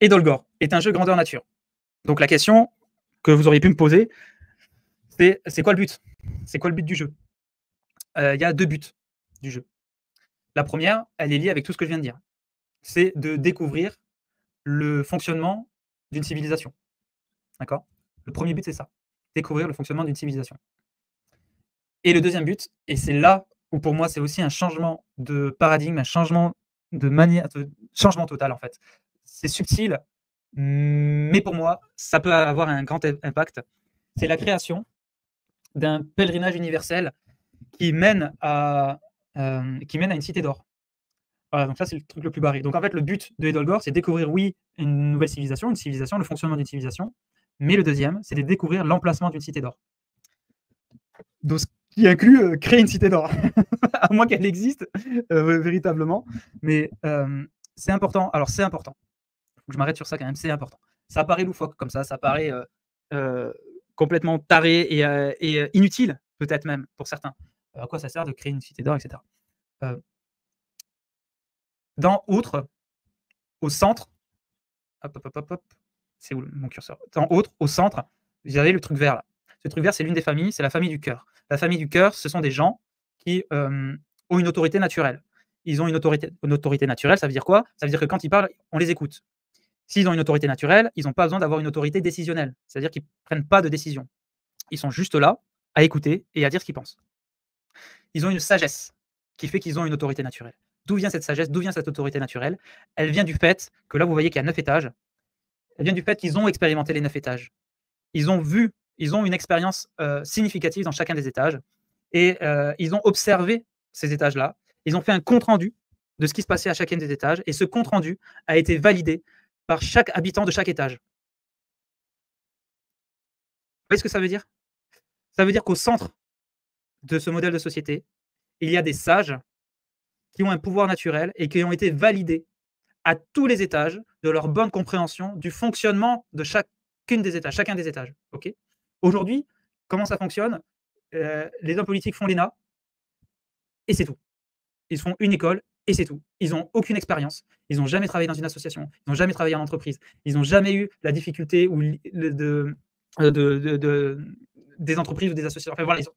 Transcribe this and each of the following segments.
Edolgor est un jeu grandeur nature. Donc la question que vous auriez pu me poser, c'est quoi le but? C'est quoi le but du jeu? Il y a 2 buts du jeu. La première, elle est liée avec tout ce que je viens de dire. C'est de découvrir le fonctionnement d'une civilisation. D'accord? Le premier but, c'est ça, découvrir le fonctionnement d'une civilisation. Et le deuxième but, et c'est là où pour moi c'est aussi un changement de paradigme, un changement de manière, changement total en fait. C'est subtil, mais pour moi, ça peut avoir un grand impact. C'est la création d'un pèlerinage universel qui mène à une cité d'or. Voilà, donc ça, c'est le truc le plus barré. Donc en fait, le but de Edolgor, c'est découvrir, oui, une nouvelle civilisation, le fonctionnement d'une civilisation, mais le deuxième, c'est de découvrir l'emplacement d'une cité d'or. Donc, ce qui inclut créer une cité d'or, à moins qu'elle existe véritablement. Mais c'est important. Alors, c'est important. Faut que je m'arrête sur ça quand même, c'est important. Ça paraît loufoque comme ça paraît complètement taré et inutile, peut-être même, pour certains. À quoi ça sert de créer une cité d'or, etc. Dans Autre, au centre, hop, c'est où mon curseur? Dans Autre, au centre, vous avez le truc vert là. Ce truc vert, c'est l'une des familles, c'est la famille du cœur. La famille du cœur, ce sont des gens qui ont une autorité naturelle. Ils ont une autorité naturelle, ça veut dire quoi? Ça veut dire que quand ils parlent, on les écoute. S'ils ont une autorité naturelle, ils n'ont pas besoin d'avoir une autorité décisionnelle. C'est-à-dire qu'ils ne prennent pas de décision. Ils sont juste là à écouter et à dire ce qu'ils pensent. Ils ont une sagesse qui fait qu'ils ont une autorité naturelle. D'où vient cette sagesse? D'où vient cette autorité naturelle? Elle vient du fait que là, vous voyez qu'il y a 9 étages. Elle vient du fait qu'ils ont expérimenté les 9 étages. Ils ont une expérience significative dans chacun des étages. Et ils ont observé ces étages-là. Ils ont fait un compte-rendu de ce qui se passait à chacun des étages. Et ce compte-rendu a été validé par chaque habitant de chaque étage. Vous voyez ce que ça veut dire? Ça veut dire qu'au centre de ce modèle de société, il y a des sages qui ont un pouvoir naturel et qui ont été validés à tous les étages de leur bonne compréhension du fonctionnement de chacun des étages. Okay. Aujourd'hui, comment ça fonctionne? Les hommes politiques font l'ENA et c'est tout. Ils font une école et c'est tout. Ils n'ont aucune expérience. Ils n'ont jamais travaillé dans une association. Ils n'ont jamais travaillé en entreprise. Ils n'ont jamais eu la difficulté des entreprises ou des associations. Enfin, voilà, ils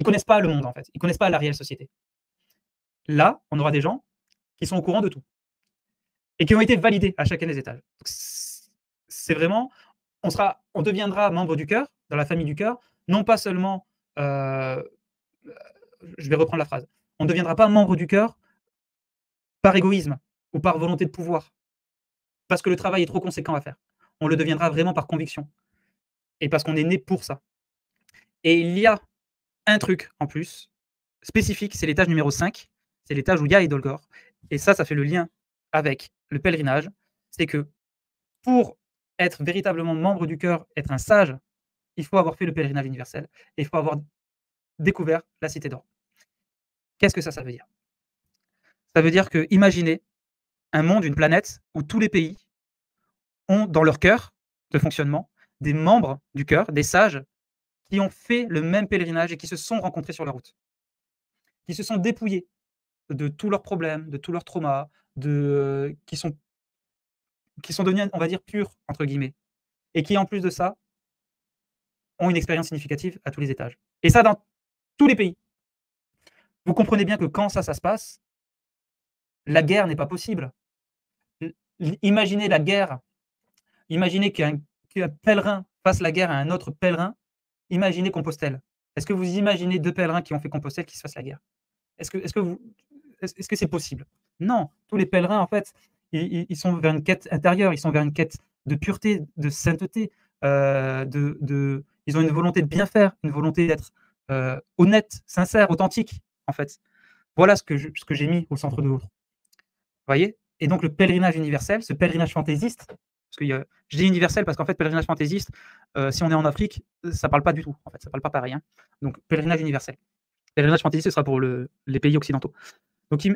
ne connaissent pas le monde, en fait. Ils ne connaissent pas la réelle société. Là, on aura des gens qui sont au courant de tout et qui ont été validés à chacun des étages. C'est vraiment, on deviendra membre du cœur, dans la famille du cœur, non pas seulement, je vais reprendre la phrase, on ne deviendra pas membre du cœur par égoïsme ou par volonté de pouvoir, parce que le travail est trop conséquent à faire. On le deviendra vraiment par conviction et parce qu'on est né pour ça. Et il y a un truc en plus spécifique, c'est l'étage numéro 5, c'est l'étage où il y a Edolgor. Et ça fait le lien avec le pèlerinage. C'est que pour être véritablement membre du cœur, être un sage, il faut avoir fait le pèlerinage universel et il faut avoir découvert la cité d'or. Qu'est-ce que ça veut dire? Ça veut dire que, imaginez un monde, une planète où tous les pays ont dans leur cœur de fonctionnement des membres du cœur, des sages, qui ont fait le même pèlerinage et qui se sont rencontrés sur la route, qui se sont dépouillés de tous leurs problèmes, de tous leurs traumas, qui sont devenus, on va dire, purs, entre guillemets, et qui, en plus de ça, ont une expérience significative à tous les étages. Et ça, dans tous les pays. Vous comprenez bien que quand ça se passe, la guerre n'est pas possible. Imaginez la guerre, imaginez qu'un pèlerin fasse la guerre à un autre pèlerin, imaginez Compostelle. Est-ce que vous imaginez 2 pèlerins qui ont fait Compostelle qui se fassent la guerre? Est-ce que c'est possible? Non, tous les pèlerins, en fait, ils sont vers une quête intérieure, ils sont vers une quête de pureté, de sainteté, ils ont une volonté de bien faire, une volonté d'être honnête, sincère, authentique, en fait. Voilà ce que j'ai mis au centre de l'autre. Vous voyez? Et donc le pèlerinage universel, ce pèlerinage fantaisiste, parce que je dis universel parce qu'en fait, pèlerinage fantaisiste, si on est en Afrique, ça parle pas du tout, en fait, ça parle pas pareil. Hein. Donc pèlerinage universel. Pèlerinage fantaisiste, ce sera pour les pays occidentaux. Donc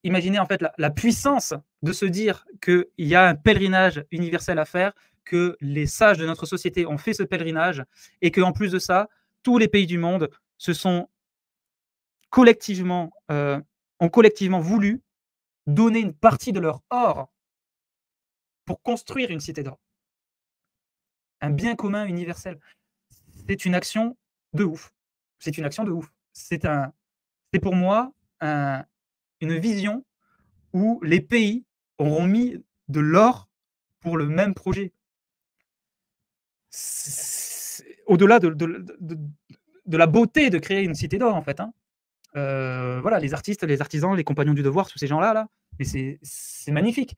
imaginez en fait la puissance de se dire qu'il y a un pèlerinage universel à faire, que les sages de notre société ont fait ce pèlerinage et qu'en plus de ça, tous les pays du monde ont collectivement voulu donner une partie de leur or pour construire une cité d'or. Un bien commun universel. C'est une action de ouf. C'est une action de ouf. C'est pour moi une vision où les pays auront mis de l'or pour le même projet. Au-delà de la beauté de créer une cité d'or, en fait. Hein. Voilà, les artistes, les artisans, les compagnons du devoir, tous ces gens-là, là, mais c'est magnifique.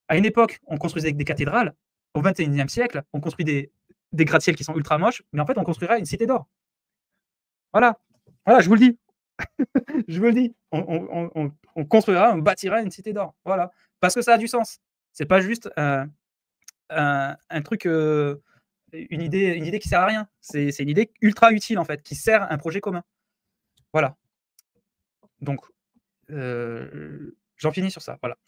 À une époque, on construisait des cathédrales. Au XXIe siècle, on construit des gratte-ciels qui sont ultra moches, mais en fait, on construira une cité d'or. Voilà, voilà, je vous le dis. Je vous le dis. On construira, on bâtira une cité d'or. Voilà, parce que ça a du sens. C'est pas juste un truc, une idée qui sert à rien. C'est une idée ultra utile en fait, qui sert à un projet commun. Voilà. Donc, j'en finis sur ça. Voilà.